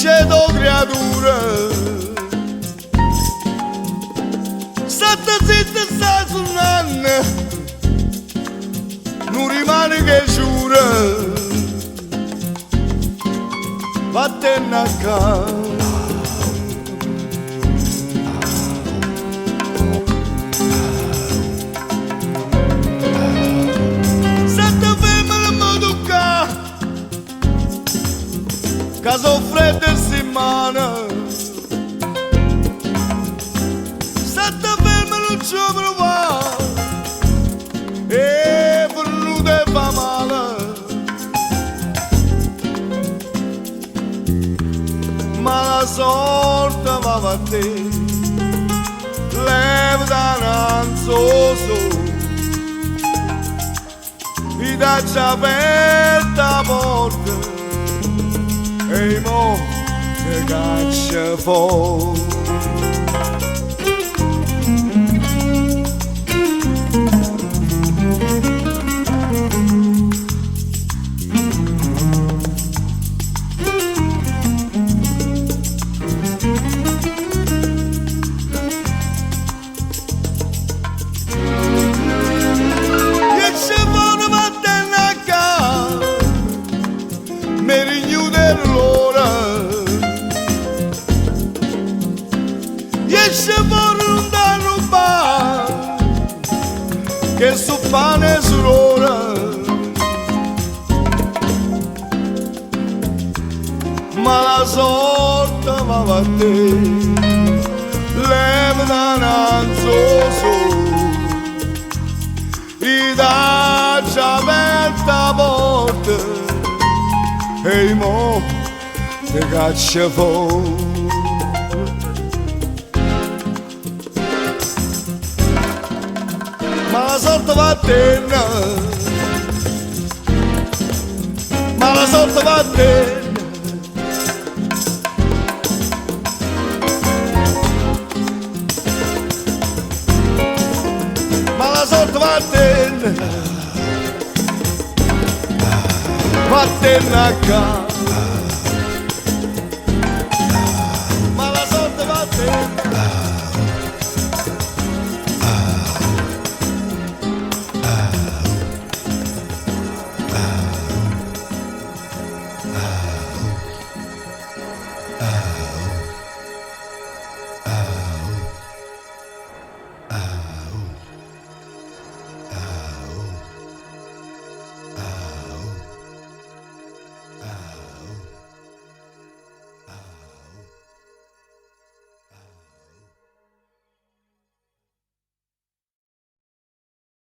nasceto creatura, state zitta sta suonando, non rimane che giura, vattene a casa. Che soffre di settimana, sette ferme non ci provare e venuto fa male, ma la sorte va a te, leva da nanzoso, e dacci aperta porta. E mo che caccia fuori. E ci vuole vattene a casa, mi richiude l'ora, e ci vuole un da rubare, che su pane e su l'ora, ma la sorte va a te, leva da nanzoso, e dacci aperta porta, e mo te caccia fuori. Ma la sorte va a te, ma la sorte va a te, ma la sorte va a te, vattene a casa, ma la sorte va a te.